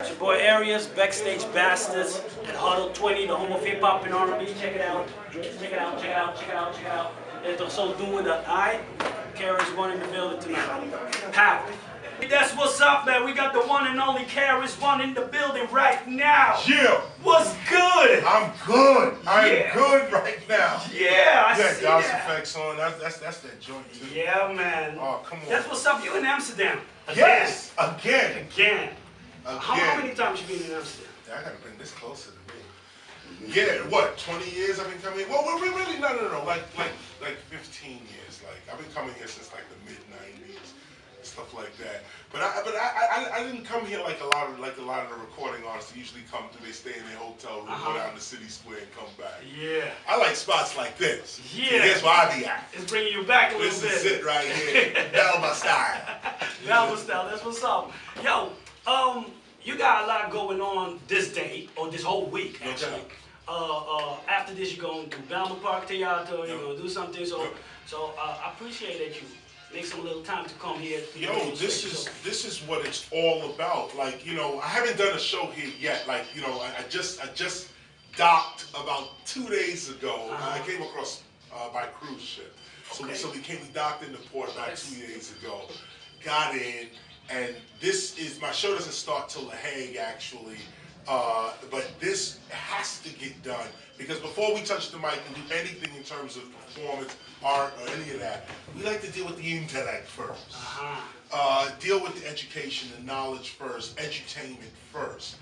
It's your boy Arias, Backstage Bastards at HOTOTWENTY, the home of hip hop and R&B. Check it out. Check it out, check it out, check it out, check it out. Esto so doing the KRS-One in the building tonight. Pow. That's what's up, man. We got the one and only KRS-One in the building right now. Yeah. What's good? I'm good. I'm good right now. Yeah, I see DOS that. effects on. That's that joint too. Yeah, man. Oh, come on. That's what's up. You in Amsterdam? Yes. Again. How many times you been in Amsterdam? I gotta bring this closer to me. Yeah, what? 20 years I've been coming. Well, we're really no. Like 15 years. Like I've been coming here since like the mid '90s, stuff like that. But I didn't come here like a lot of the recording artists usually come through. They stay in their hotel room, go down to City Square, and come back. Yeah. I like spots like this. Yeah. Here's where I be at. It's bringing you back a little bit. This is it right here. Velma style. Velma style. That's what's up. Yo, you got a lot going on this day or this whole week actually. After this, you're going to Belmont Park Theater. You're going to do something. So I appreciate that you make some little time to come here. Yo, this is what it's all about. Like, you know, I haven't done a show here yet. Like, you know, I just docked about 2 days ago. I came across by cruise ship. So we docked in the port about 2 days ago. Got in, and my show doesn't start till The Hague actually. But this has to get done because before we touch the mic and do anything in terms of performance, art, or any of that, we like to deal with the intellect first. Deal with the education, the knowledge first, edutainment first.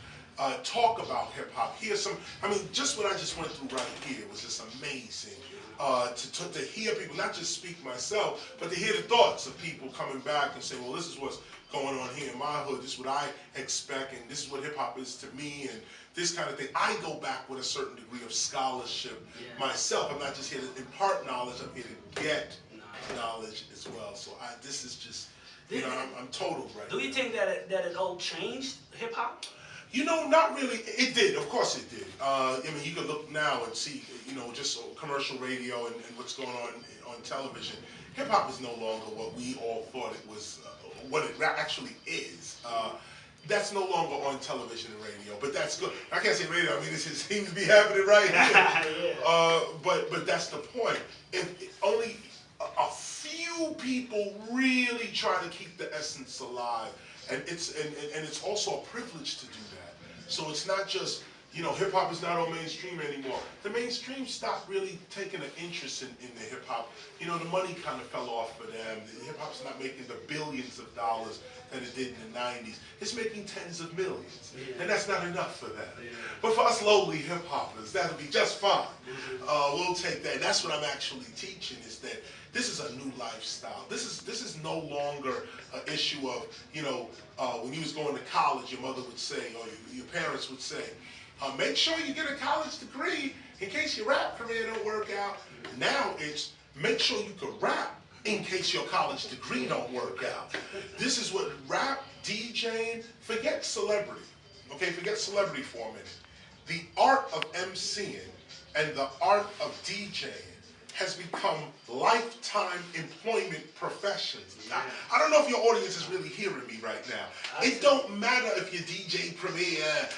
Talk about hip hop. Here's some. I mean, just what I just went through right here was just amazing. To hear people, not just speak myself, but to hear the thoughts of people coming back and say, well, this is what's going on here in my hood, this is what I expect, and this is what hip-hop is to me, and this kind of thing. I go back with a certain degree of scholarship myself. I'm not just here to impart knowledge, I'm here to get knowledge as well. So this is just, you know, I'm total right now. Do you think that it all changed hip-hop? You know, not really. It did, of course it did. I mean, you can look now and see, you know, just commercial radio and what's going on television. Hip-hop is no longer what we all thought it was, what it actually is. That's no longer on television and radio, but that's good. I can't say radio, I mean, this seems to be happening right here. But that's the point. If only a few people really try to keep the essence alive, and it's also a privilege to do that. So it's not just, you know, hip hop is not on mainstream anymore. The mainstream stopped really taking an interest in the hip hop. You know, the money kind of fell off for them. Hip hop's not making the billions of dollars that it did in the 90s. It's making tens of millions. And that's not enough for them. But for us lowly hip hoppers, that'll be just fine. We'll take that. And that's what I'm actually teaching, is that this is a new lifestyle. This is no longer an issue of, you know, when you was going to college, your mother would say, or your parents would say, make sure you get a college degree in case your rap career don't work out. Now it's make sure you can rap in case your college degree don't work out. This is what rap, DJing, forget celebrity. Okay, forget celebrity for a minute. The art of MCing and the art of DJing has become lifetime employment professions. I don't know if your audience is really hearing me right now. It don't matter if you're DJ Premier,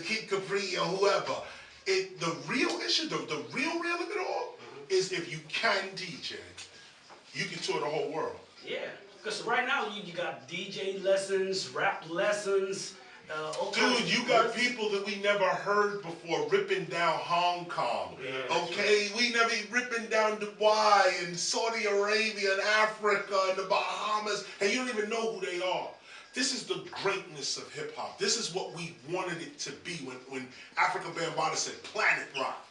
Kid Capri, or whoever. The real issue, the real of it all, is if you can DJ, you can tour the whole world. Yeah, because right now you got DJ lessons, rap lessons. Dude, you got people that we never heard before ripping down Hong Kong. Okay, we never ripping down Dubai and Saudi Arabia and Africa and the Bahamas, and you don't even know who they are. This is the greatness of hip hop. This is what we wanted it to be when Africa Bambaataa said Planet Rock.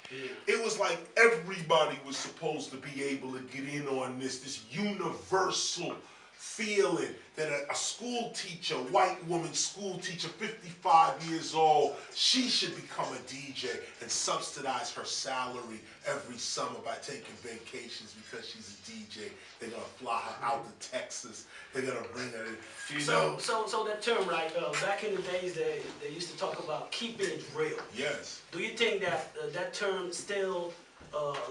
It was like everybody was supposed to be able to get in on this universal feeling that a school teacher, white woman school teacher, 55 years old, she should become a DJ and subsidize her salary every summer by taking vacations because she's a DJ. They're gonna fly her out to Texas. They're gonna bring her in. So that term, right? Back in the days, they used to talk about keeping it real. Yes. Do you think that that term still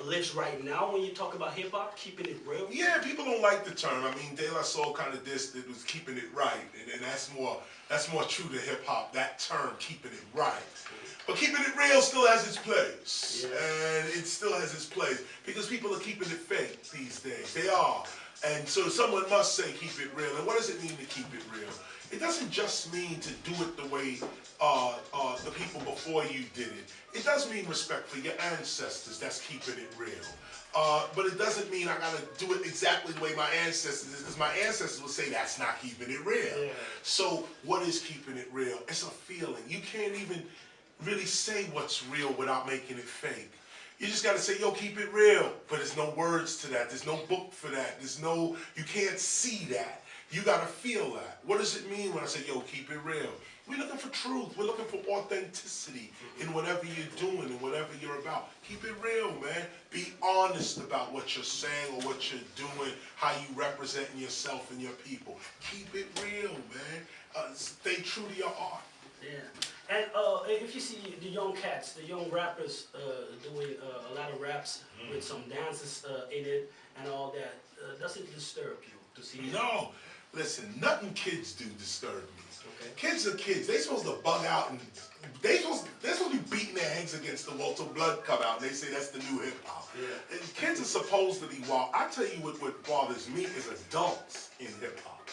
lives right now when you talk about hip hop, keeping it real? Yeah, people don't like the term. I mean, De La Soul kind of dissed it was keeping it right, and that's more true to hip hop. That term, keeping it right. But keeping it real still has its place, and it still has its place because people are keeping it fake these days. They are, and so someone must say keep it real. And what does it mean to keep it real? It doesn't just mean to do it the way the people before you did it. It does mean respect for your ancestors. That's keeping it real. But it doesn't mean I gotta do it exactly the way my ancestors did, because my ancestors would say that's not keeping it real. So what is keeping it real? It's a feeling. You can't even really say what's real without making it fake. You just gotta say, yo, keep it real. But there's no words to that. There's no book for that. You can't see that. You gotta feel that. What does it mean when I say, yo, keep it real? We're looking for truth. We're looking for authenticity in whatever you're doing and whatever you're about. Keep it real, man. Be honest about what you're saying or what you're doing, how you representing yourself and your people. Keep it real, man. Stay true to your art. Yeah. And if you see the young cats, the young rappers doing a lot of raps with some dances in it and all that, does it disturb you to see? No. Listen, nothing kids do disturb me. Okay. Kids are kids. They supposed to bug out and they're supposed to be beating their heads against the wall till blood come out. And they say that's the new hip hop. Yeah. And kids are supposed to be wild. I tell you what bothers me is adults in hip hop.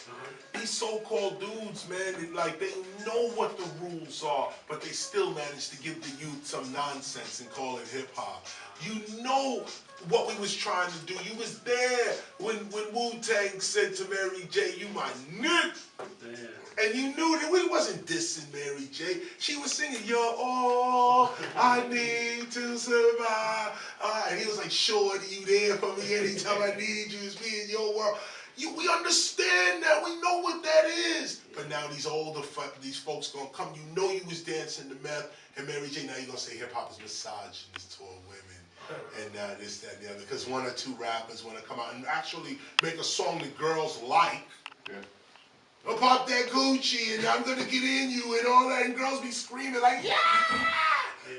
These so-called dudes, man, they know what the rules are, but they still manage to give the youth some nonsense and call it hip hop. You know what we was trying to do. You was there when Wu-Tang said to Mary J, "You my nick." And you knew that we wasn't dissing Mary J. She was singing, "You're all I need to survive." And he was like, "Shorty, you there for me anytime I need you. It's me in your world." We understand that. We know what that is. But now these folks gonna come. You know you was dancing to meth and Mary J. Now you're gonna say hip hop is misogynist toward women and this, that, and the other. Because one or two rappers want to come out and actually make a song that girls like. I'll pop that Gucci and I'm gonna get in you and all that, and girls be screaming like, yeah!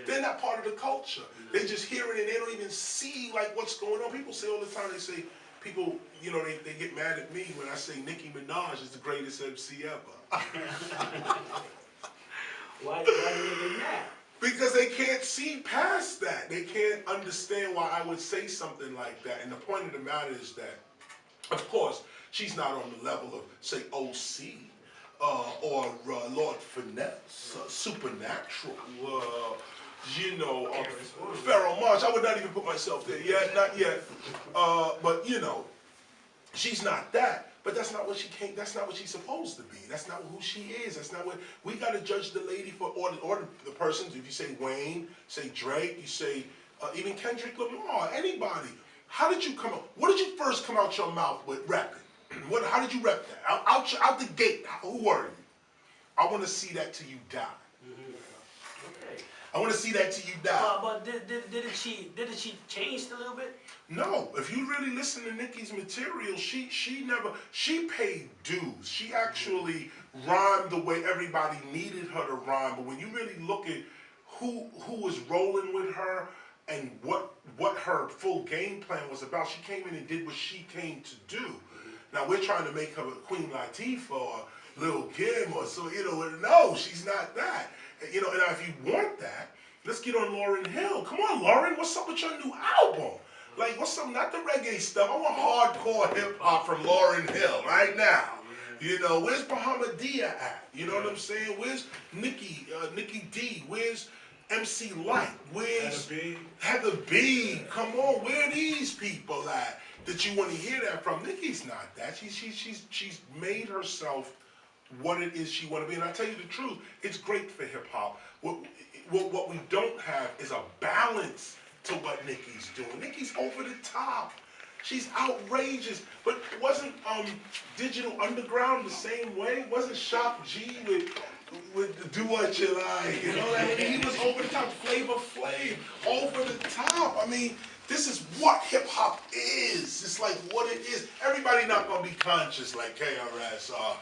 They're not part of the culture. They just hear it and they don't even see like what's going on. People say all the time, they say, people, you know, they get mad at me when I say Nicki Minaj is the greatest MC ever. Why do they get mad? Because they can't see past that. They can't understand why I would say something like that. And the point of the matter is that, of course, she's not on the level of, say, OC or Lord Finesse, Supernatural, you know, Pharaoh March. I would not even put myself there yet, not yet. But you know, she's not that. But that's not what she came. That's not what she's supposed to be. That's not who she is. That's not what we got to judge the lady for, or the persons. If you say Wayne, say Drake, you say even Kendrick Lamar, anybody. How did you come up? What did you first come out your mouth with rapping? How did you rep that? Out the gate. Who were you? I want to see that till you die. Okay. I want to see that till you die. But didn't she change a little bit? No. If you really listen to Nicki's material, she paid dues. She actually rhymed the way everybody needed her to rhyme. But when you really look at who was rolling with her and what her full game plan was about, she came in and did what she came to do. Now we're trying to make her a Queen Latifah or Lil Kim or so, you know. No, she's not that. You know, and if you want that, let's get on Lauryn Hill. Come on, Lauryn, what's up with your new album? Like, what's up? Not the reggae stuff. I want hardcore hip hop from Lauryn Hill right now. You know, where's Bahamadia at? You know what I'm saying? Where's Nicki D? Where's MC Light? Where's Heather B? Come on, where are these people at that you want to hear that from? Nicki's not that. She's made herself what it is she want to be. And I tell you the truth, it's great for hip hop. What we don't have is a balance to what Nicki's doing. Nicki's over the top. She's outrageous. But wasn't Digital Underground the same way? Wasn't Shock G with Do What You Like? You know, I mean, he was over the top. Flavor Flav, over the top. I mean, this is what hip hop is. It's like what it is. Everybody not gonna be conscious like KRS or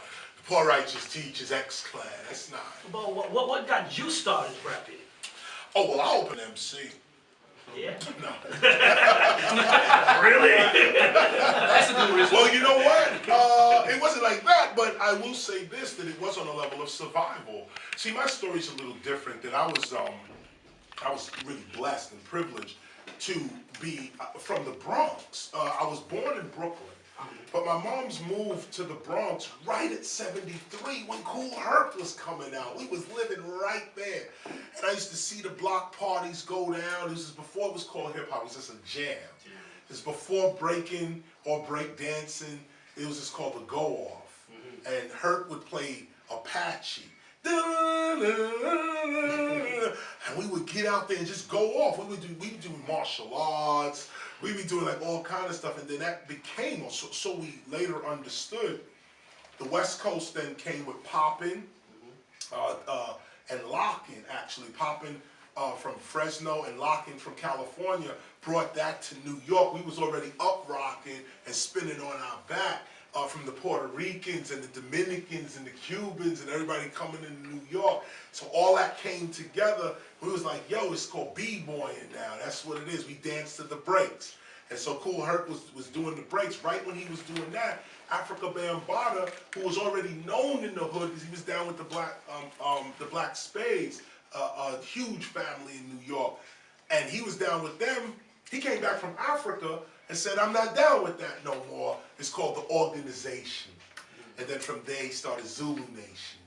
Poor Righteous Teachers, X-Clan. That's not. But what got you started rapping? Oh well, I open MC. Yeah. No. Really? That's a good reason. Well, you know what? It wasn't like that, but I will say this, that it was on a level of survival. See, my story's a little different, that I was really blessed and privileged to be from the Bronx. I was born in Brooklyn, but my mom's moved to the Bronx right at 73 when Kool Herc was coming out. We was living right there. And I used to see the block parties go down. This is before it was called hip hop, it was just a jam. It was before breaking or break dancing. It was just called the go off. And Herc would play Apache. And we would get out there and just go off. We'd be doing martial arts. We'd be doing like all kind of stuff. And then that became, so we later understood, the West Coast then came with popping and locking, actually. Popping from Fresno and locking from California brought that to New York. We was already up rocking and spinning on our back. From the Puerto Ricans and the Dominicans and the Cubans and everybody coming into New York. So all that came together. We was like, yo, it's called b-boying now. That's what it is. We danced to the breaks. And so Kool Herc was doing the breaks. Right when he was doing that, Africa Bambaataa, who was already known in the hood because he was down with the Black Spades, a huge family in New York. And he was down with them. He came back from Africa and said, I'm not down with that no more. It's called the organization. And then from there he started Zulu Nation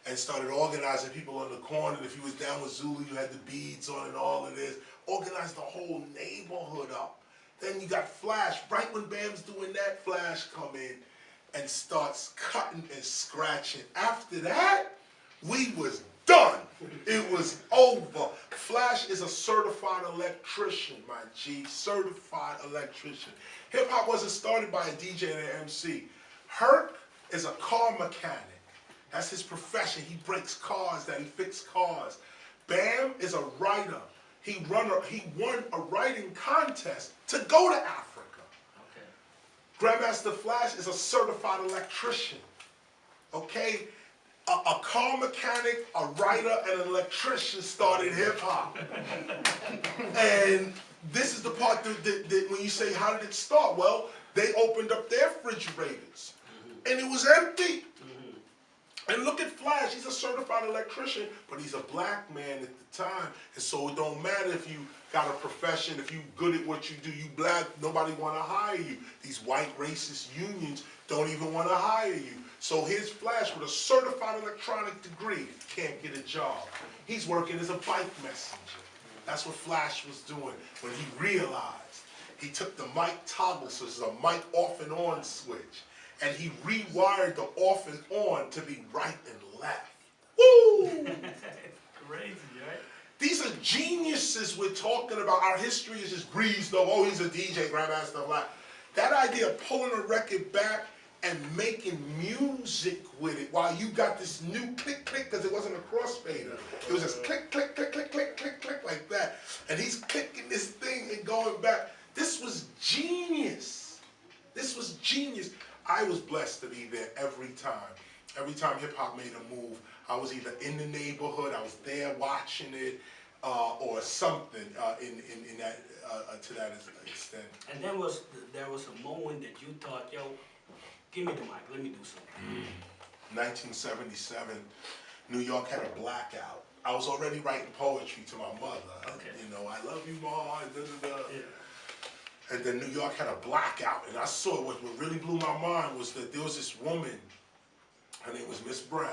and started organizing people on the corner. And if you was down with Zulu, you had the beads on and all of this. Organized the whole neighborhood up. Then you got Flash. Right when Bam's doing that, Flash come in and starts cutting and scratching. After that, we was done. It was over. Flash is a certified electrician, my G. Certified electrician. Hip hop wasn't started by a DJ and an MC. Herc is a car mechanic. That's his profession. He breaks cars, he fixes cars. Bam is a writer. He won a writing contest to go to Africa. Okay. Grandmaster Flash is a certified electrician. Okay? A car mechanic, a writer, and an electrician started hip-hop. And this is the part that when you say, how did it start? Well, they opened up their refrigerators, and it was empty. And look at Flash, he's a certified electrician, but he's a black man at the time. And so it don't matter if you got a profession, if you good at what you do, you black, nobody want to hire you. These white racist unions don't even want to hire you. So here's Flash with a certified electronic degree, can't get a job. He's working as a bike messenger. That's what Flash was doing when he realized. He took the mic toggle, so this is a mic off and on switch, and he rewired the off and on to be right and left. Woo! Crazy, right? These are geniuses we're talking about. Our history is just breezed over. Oh, he's a DJ, Grandmaster Flash. That idea of pulling a record back and making music with it while you got this new click, click, because it wasn't a crossfader. It was just click, click, click, click, click, click, click, like that. And he's clicking this thing and going back. This was genius. This was genius. I was blessed to be there every time. Every time hip-hop made a move, I was either in the neighborhood, I was there watching it, or something in that to that extent. And then there was a moment that you thought, yo, give me the mic, let me do something. 1977, New York had a blackout. I was already writing poetry to my mother. Okay. You know, I love you, Ma, and da-da-da. Yeah. And then New York had a blackout, and I saw what really blew my mind was that there was this woman, her name was Miss Brown,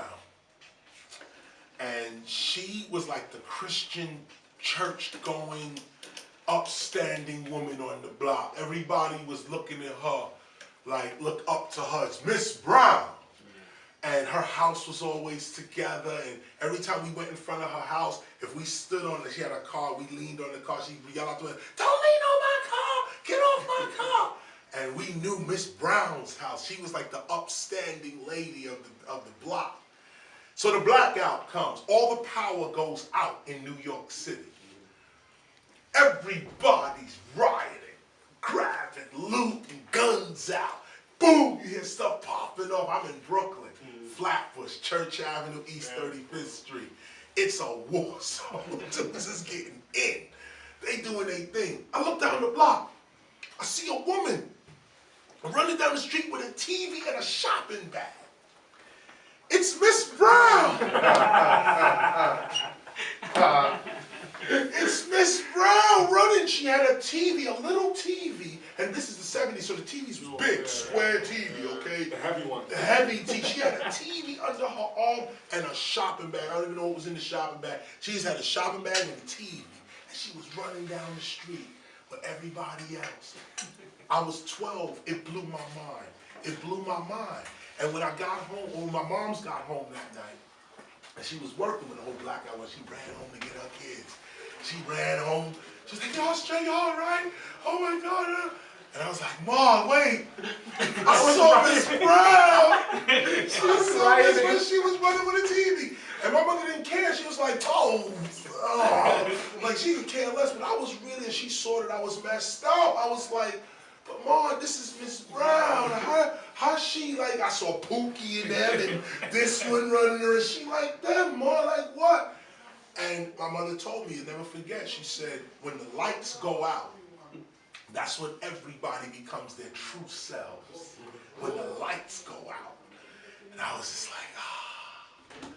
and she was like the Christian church-going, upstanding woman on the block. Everybody was looking at her like, look up to her. It's Miss Brown. And her house was always together, and every time we went in front of her house, if we stood on it, she had a car, we leaned on the car, she'd yell out to us, don't lean on my car, get off my car. And we knew Miss Brown's house. She was like the upstanding lady of the block. So the blackout comes. All the power goes out in New York City. Everybody's rioting, grabbing, looting, guns out. Boom, you hear stuff popping off. I'm in Brooklyn. Flatbush, Church Avenue, East 35th Street. It's a war zone. This is getting in. They doing their thing. I look down the block. I see a woman running down the street with a TV and a shopping bag. It's Miss Brown. It's Miss Brown running. She had a TV, a little TV, and this is the 70s, so the TVs was big, square TV, okay? The heavy one. The heavy TV. She had a TV under her arm and a shopping bag. I don't even know what was in the shopping bag. She just had a shopping bag and a TV, and she was running down the street with everybody else. I was 12. It blew my mind. It blew my mind. And when I got home, or when my mom's got home that night, and she was working with the whole blackout when she ran home to get her kids. She ran home. She was like, y'all straight, y'all all right? Oh my God. And I was like, Mom, wait. I saw Miss Brown. I saw Miss when she was running with a TV. And my mother didn't care. She was like, oh. Like she didn't care less. But I was really, she saw that I was messed up. I was like, but Mom, this is Miss Brown. How she like, I saw Pookie in them and this one running her. Is she like them, Mom? Like what? And my mother told me, you never forget, she said, when the lights go out, that's when everybody becomes their true selves. When the lights go out. And I was just like, ah.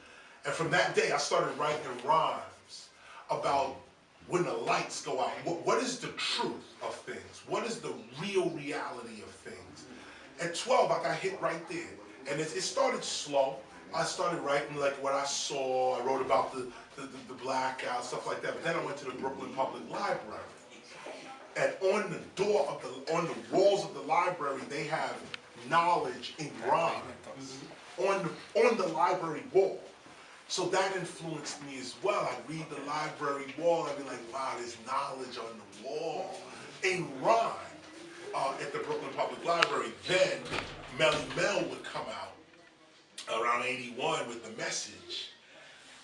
And from that day, I started writing rhymes about when the lights go out. What is the truth of things? What is the real reality of things? At 12, I got hit right there. And it started slow. I started writing like what I saw. I wrote about the blackout, stuff like that. But then I went to the Brooklyn Public Library. And on the door of on the walls of the library, they have knowledge in rhymes on the library wall. So that influenced me as well. I'd read the library wall, I'd be like, wow, there's knowledge on the wall in rhyme at the Brooklyn Public Library. Then Melly Mel would come out around 81 with The Message.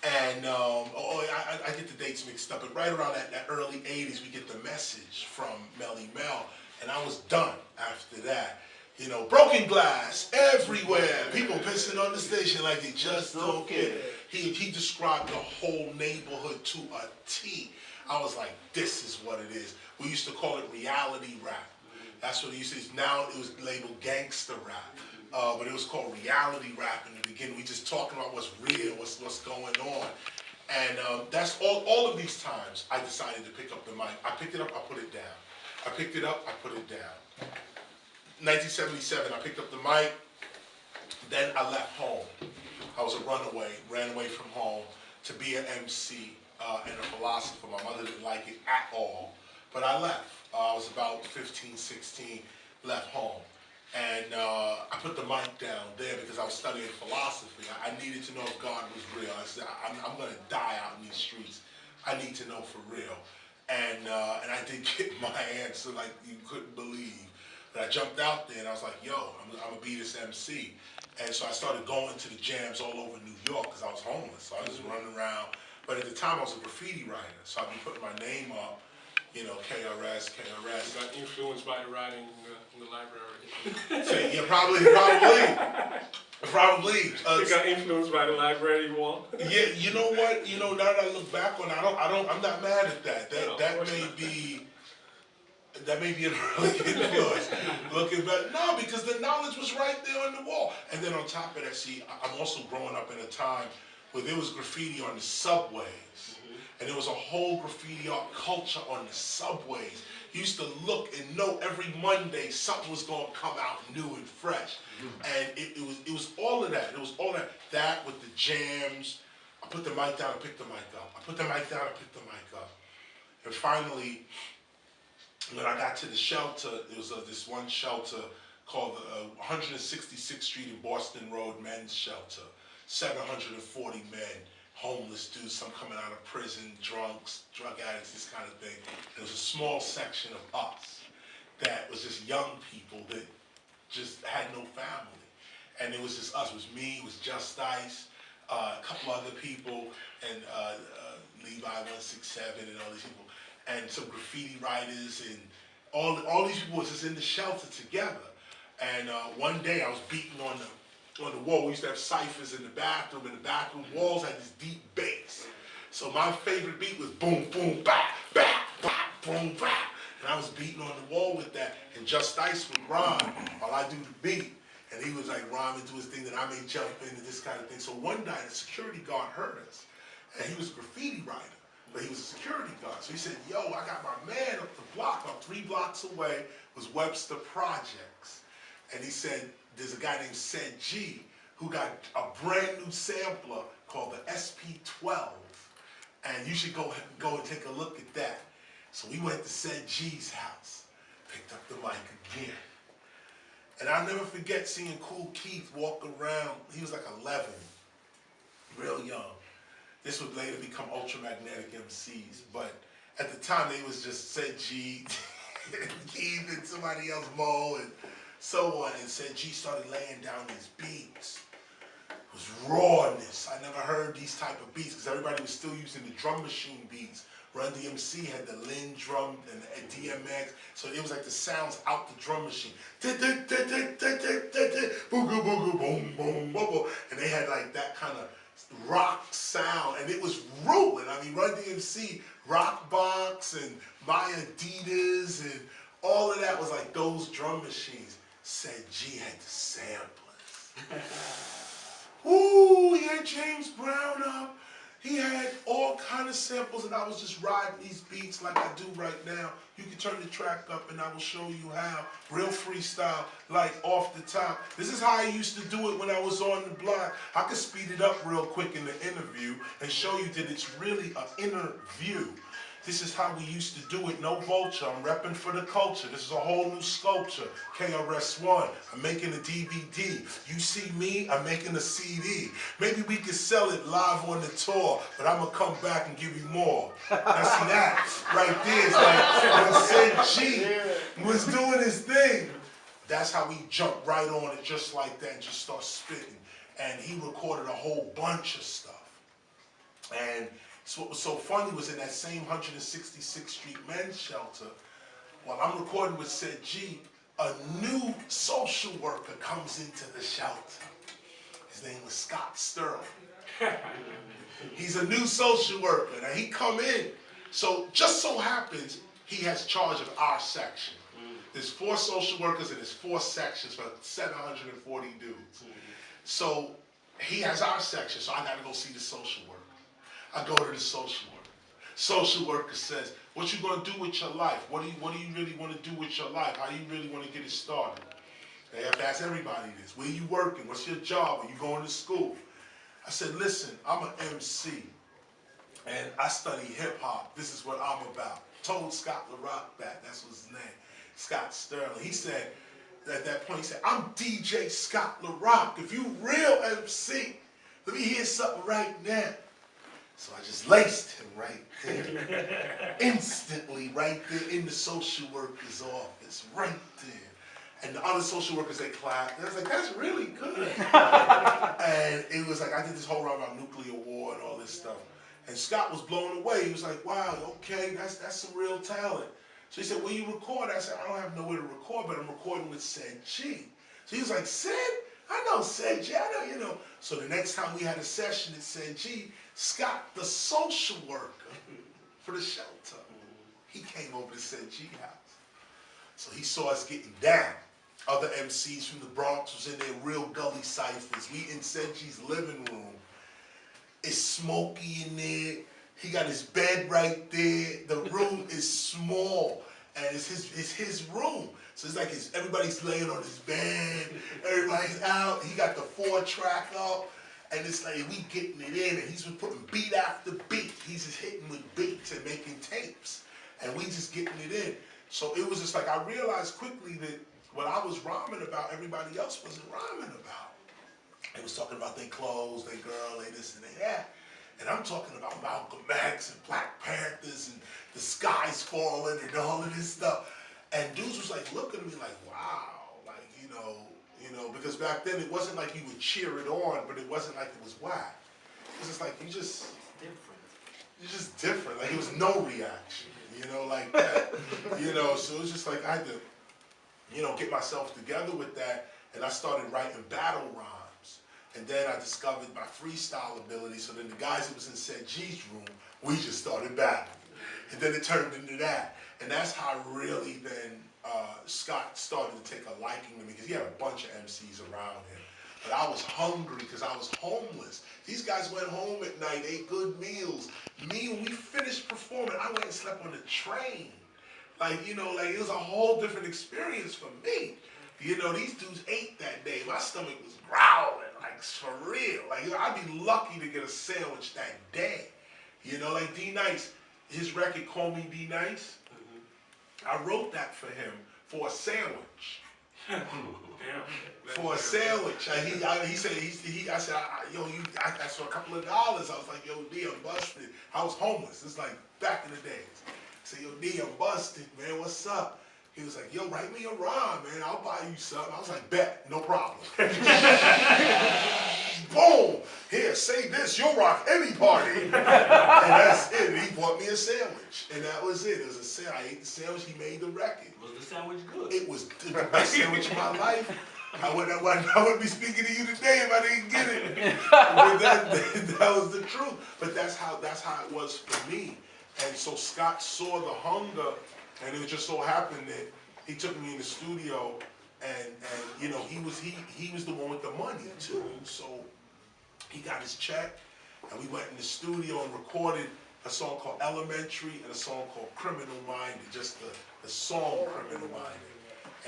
And I get the dates mixed up, but right around that early 80s, we get The Message from Melly Mel. And I was done after that. You know, broken glass everywhere. People pissing on the station like they just don't care. He described the whole neighborhood to a T. I was like, this is what it is. We used to call it reality rap. That's what it used to be. Now it was labeled gangster rap. But it was called reality rap in the beginning. We just talking about what's real, what's going on. And that's all of these times I decided to pick up the mic. I picked it up, I put it down. I picked it up, I put it down. 1977, I picked up the mic. Then I left home. I was a runaway, ran away from home to be an MC and a philosopher. My mother didn't like it at all, but I left. I was about 15, 16, left home. And I put the mic down there because I was studying philosophy. I needed to know if God was real. I said, I'm going to die out in these streets. I need to know for real. And I did get my answer like you couldn't believe. But I jumped out there and I was like, yo, I'm going to be this MC. And so I started going to the jams all over New York because I was homeless. So I was just running around. But at the time I was a graffiti writer. So I'd be putting my name up, you know, KRS. Got influenced by the writing in the library. So, yeah, probably. You got influenced by the library wall? Yeah, you know what? You know, now that I look back on it, I'm not mad at that. That may be an early influence. Looking back, no, because the knowledge was right there on the wall. And then on top of that, see, I'm also growing up in a time where there was graffiti on the subways. And there was a whole graffiti art culture on the subways. You used to look and know every Monday something was going to come out new and fresh. And it was all of that. It was all that. That with the jams. I put the mic down, I picked the mic up. I put the mic down, I picked the mic up. And finally, when I got to the shelter, there was this one shelter called the 166th Street and Boston Road Men's Shelter. 740 men, homeless dudes, some coming out of prison, drunks, drug addicts, this kind of thing. There was a small section of us that was just young people that just had no family. And it was just us. It was me, it was Just Ice, a couple other people, and Levi 167 and all these people. And some graffiti writers, and all these people was just in the shelter together. And one day I was beating on the wall. We used to have ciphers in the bathroom, and the bathroom walls had this deep bass. So my favorite beat was boom, boom, bap, bap, bap, boom, bah. And I was beating on the wall with that, and Just Ice would rhyme while I do the beat. And he was like rhyming to his thing that I may jump in and this kind of thing. So one night, a security guard heard us, and he was a graffiti writer, but he was a security guard. So he said, yo, I got my man up the block, about 3 blocks away, was Webster Projects. And he said, there's a guy named Said G who got a brand new sampler called the SP12, and you should go and take a look at that. So we went to Said G's house, picked up the mic again. And I'll never forget seeing Cool Keith walk around. He was like 11, real young. This would later become Ultramagnetic MCs, but at the time they was just Said G, Keith and somebody else, Mo, and so on. And Said G started laying down these beats. It was rawness. I never heard these type of beats because everybody was still using the drum machine beats. Run DMC had the Lin drum and the DMX, so it was like the sounds out the drum machine. Booga booga boom boom boom, and they had like that kind of rock sound, and it was ruling. I mean, Run DMC, Rock Box, and My Adidas, and all of that was like those drum machines. Said G had the samplers. Ooh, he had James Brown up. He had all kind of samples, and I was just riding these beats like I do right now. You can turn the track up, and I will show you how. Real freestyle, like off the top. This is how I used to do it when I was on the block. I could speed it up real quick in the interview and show you that it's really an interview. This is how we used to do it, no vulture. I'm repping for the culture. This is a whole new sculpture. KRS-One, I'm making a DVD. You see me, I'm making a CD. Maybe we could sell it live on the tour, but I'm gonna come back and give you more. Now see that right there, it's like when Said G was doing his thing. That's how we jumped right on it just like that and just start spitting. And he recorded a whole bunch of stuff. And so what was so funny was in that same 166th Street Men's Shelter, while I'm recording with Said G, a new social worker comes into the shelter. His name was Scott Sterling. He's a new social worker. Now he come in, so just so happens he has charge of our section. There's 4 social workers and there's 4 sections for 740 dudes. So he has our section, so I gotta go see the social worker. I go to the social worker. Social worker says, what you gonna do with your life? What do you really wanna do with your life? How do you really wanna get it started? They have to ask everybody this. Where you working? What's your job? Are you going to school? I said, listen, I'm an MC and I study hip hop. This is what I'm about. Told Scott LaRock that, that's his name, Scott Sterling. He said, at that point, he said, I'm DJ Scott LaRock. If you real MC, let me hear something right now. So I just laced him right there, instantly right there in the social worker's office, right there. And the other social workers, they clapped. And I was like, that's really good. And it was like, I did this whole run about nuclear war and all this stuff. And Scott was blown away. He was like, wow, okay, that's some real talent. So he said, where you record? I said, I don't have nowhere to record, but I'm recording with Said G. So he was like, Said? I know Said G, I know, you know. So the next time we had a session at Said G, Scott, the social worker for the shelter, he came over to Said G house. So he saw us getting down. Other MCs from the Bronx was in their real gully ciphers. We in Said G's living room. It's smoky in there. He got his bed right there. The room is small, and it's his room. So it's like everybody's laying on his bed. Everybody's out. He got the 4-track up. And it's like we getting it in, and he's been putting beat after beat. He's just hitting with beats and making tapes, and we just getting it in. So it was just like I realized quickly that what I was rhyming about, everybody else wasn't rhyming about. They was talking about their clothes, their girl, they this and they that. And I'm talking about Malcolm X and Black Panthers and the sky's falling and all of this stuff. And dudes was like looking at me like, wow, like, you know, because back then it wasn't like you would cheer it on, but it wasn't like it was whack. It was just like, you're just different. Like it was no reaction, like that. So it was just like I had to, get myself together with that, and I started writing battle rhymes. And then I discovered my freestyle ability, so then the guys that was in Said G's room, we just started battling. And then it turned into that. And that's how really then Scott started to take a liking to me, because he had a bunch of MCs around him. But I was hungry because I was homeless. These guys went home at night, ate good meals. Me, when we finished performing, I went and slept on the train. Like, you know, like it was a whole different experience for me. You know, these dudes ate that day. My stomach was growling, like for real. Like, I'd be lucky to get a sandwich that day. You know, like D-Nice, his record, Call Me D-Nice, I wrote that for him for a sandwich. For a sandwich. He said, I said, yo, I asked for a couple of dollars. I was like, yo, D, I'm busted. I was homeless. It's like back in the days. I said, yo, D, I'm busted, man, what's up? He was like, yo, write me a rhyme, man, I'll buy you something. I was like, bet, no problem. Boom, here, say this, you'll rock any party. And that's it, and he bought me a sandwich. And that was it, it was a sandwich. I ate the sandwich, he made the record. Was the sandwich good? It was the best sandwich of my life. I wouldn't be speaking to you today if I didn't get it. But that was the truth. But that's how it was for me. And so Scott saw the hunger, and it just so happened that he took me in the studio, and you know, he was the one with the money too. So he got his check, and we went in the studio and recorded a song called Elementary and a song called Criminal Minded, just the song Criminal Minded.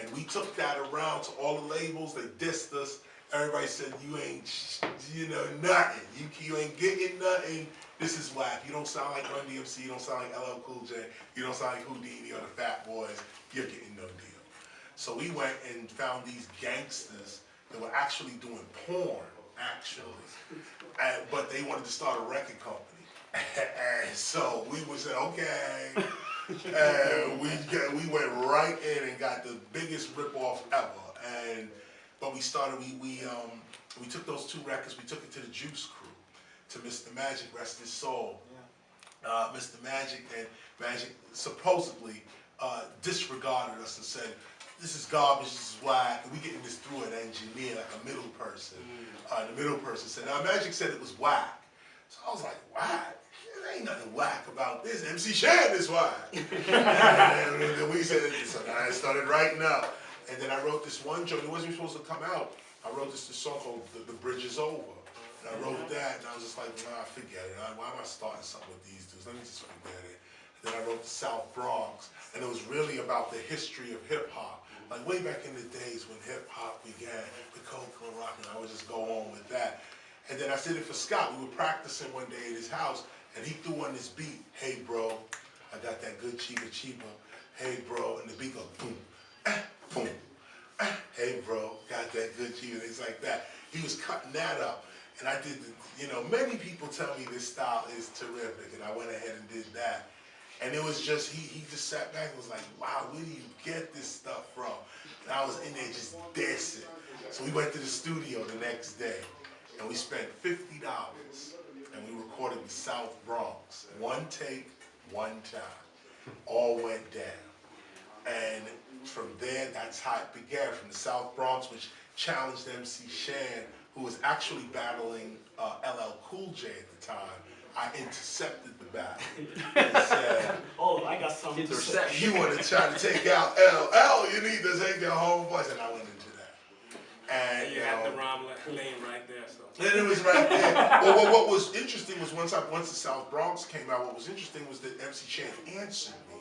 And we took that around to all the labels. They dissed us. Everybody said, you ain't, you know, nothing. You ain't getting nothing. This is whack. You don't sound like Run DMC. You don't sound like LL Cool J. You don't sound like Houdini or the Fat Boys. You're getting no deal. So we went and found these gangsters that were actually doing porn, actually. But they wanted to start a record company. And so we would say, okay. And we went right in and got the biggest ripoff ever. But we started, we took those two records, we took it to the Juice Crew, to Mr. Magic, rest his soul. Mr. Magic, and Magic supposedly disregarded us and said, this is garbage, this is whack, and we getting this through an engineer, like a middle person. The middle person said, now Magic said it was whack. So I was like, whack? There ain't nothing whack about this. MC Shan is whack. And then we said, so then I started writing up. And then I wrote this one joke, it wasn't even supposed to come out. I wrote this song called The Bridge Is Over. And I wrote that, and I was just like, nah, forget it. Why am I starting something with these dudes? Let me just forget it. And then I wrote The South Bronx, and it was really about the history of hip-hop. Like way back in the days when hip-hop began, the Coco Rock, and I would just go on with that. And then I did it for Scott. We were practicing one day at his house, and he threw on this beat, hey bro, I got that good cheaper. Hey bro, and the beat goes boom, boom. Hey bro, got that good cheaper, things like that. He was cutting that up. And I did, you know, many people tell me this style is terrific, and I went ahead and did that. And it was just, he just sat back and was like, wow, where do you get this stuff from? And I was in there just dancing. So we went to the studio the next day, and we spent $50, and we recorded the South Bronx. One take, one time. All went down. And from there, that's how it began, from the South Bronx, which challenged MC Shan, who was actually battling LL Cool J at the time. I intercepted the battle and said, oh, I got something to say. You want to try to take out LL, you need to take your whole voice. And I went into that. And you had the rhyme lane right there. So. And it was right there. Well, what was interesting was once the South Bronx came out, what was interesting was that MC Shan answered me.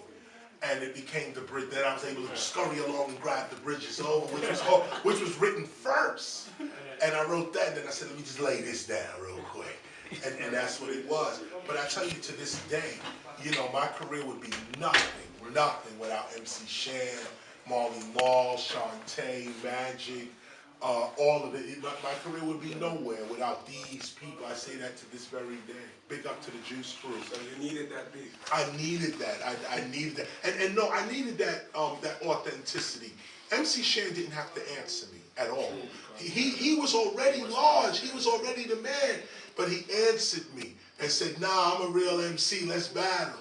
And it became the bridge. Then I was able to scurry along and grab The Bridge Is Over, which was written first. And I wrote that, and then I said, let me just lay this down real quick. And that's what it was. But I tell you, to this day, you know, my career would be nothing without MC Shan, Marley Marl, Shantae, Magic, all of it. My career would be nowhere without these people. I say that to this very day. Big up to the Juice Crew. So you needed that beat. I needed that. I needed that. And no, I needed that that authenticity. MC Shan didn't have to answer me at all. He was already large. He was already the man. But he answered me and said, nah, I'm a real MC. Let's battle.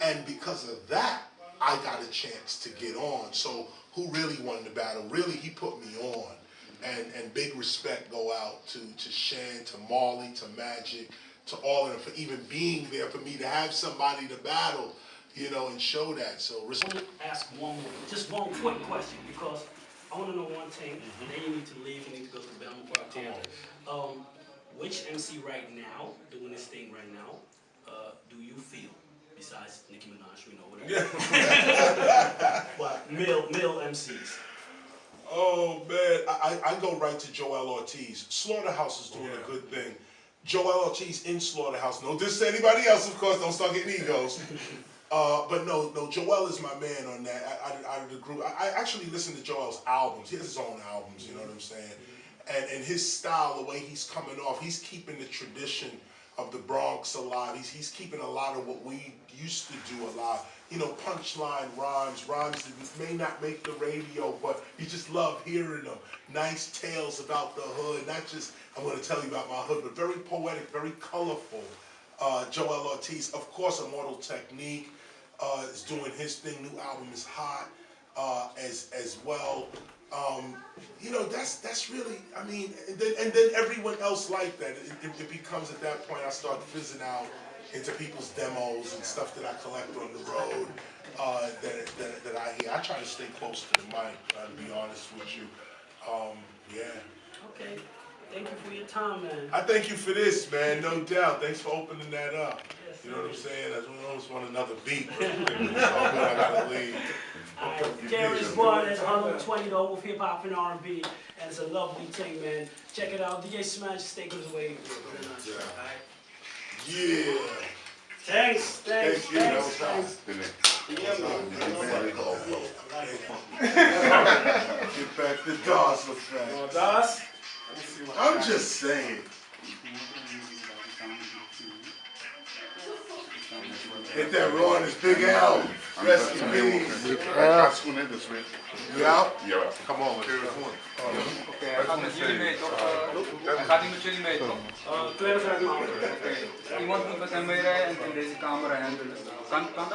And because of that, I got a chance to get on. So who really won the battle? Really, he put me on. And big respect go out to Shan, to Marley, to Magic, to all of them for even being there, for me to have somebody to battle. you know, and show that. So I want to ask just one quick question, because I want to know one thing. Then you need to leave. You need to go to the Belmont Park Theater. Which MC right now, doing this thing right now, do you feel, besides Nicki Minaj, we know whatever, but male MCs? Oh man, I go right to Joel Ortiz. Slaughterhouse is doing a good thing. Joel Ortiz in Slaughterhouse. No diss to anybody else, of course. Don't start getting egos. But no, Joel is my man on that. Out of the group, I actually listen to Joel's albums. He has his own albums. You know what I'm saying? And his style, the way he's coming off, he's keeping the tradition of the Bronx alive. He's keeping a lot of what we used to do alive. You know, punchline rhymes that may not make the radio, but you just love hearing them. Nice tales about the hood, not just, I'm going to tell you about my hood, but very poetic, very colorful. Joel Ortiz, of course, Immortal Technique is doing his thing. New album is hot as well. You know, that's really, I mean, and then everyone else like that. It becomes at that point I start fizzing out into people's demos and stuff that I collect on the road that I hear. I try to stay close to the mic, to be honest with you. Yeah. Okay. Thank you for your time, man. I thank you for this, man, no doubt. Thanks for opening that up. Yes, you know what I'm saying? I almost want another beat. I gotta leave. Alright, KRS-One is 120, the whole of hip hop and R&B, and it's a lovely thing, man. Check it out. DJ Smash, stay good away. Yeah. Thanks. Get back to DOS effect. DOS? I'm just saying. Hit that rawness, Big L. Rest in peace. You out? Ja, come on, KRS-One. Oké, hij gaat met jullie mee, toch? Hij gaat niet met jullie mee, toch? Tweede vraag, man. Oké. Iemand moet met hem meerijden en in deze camera handelen. Kan dat?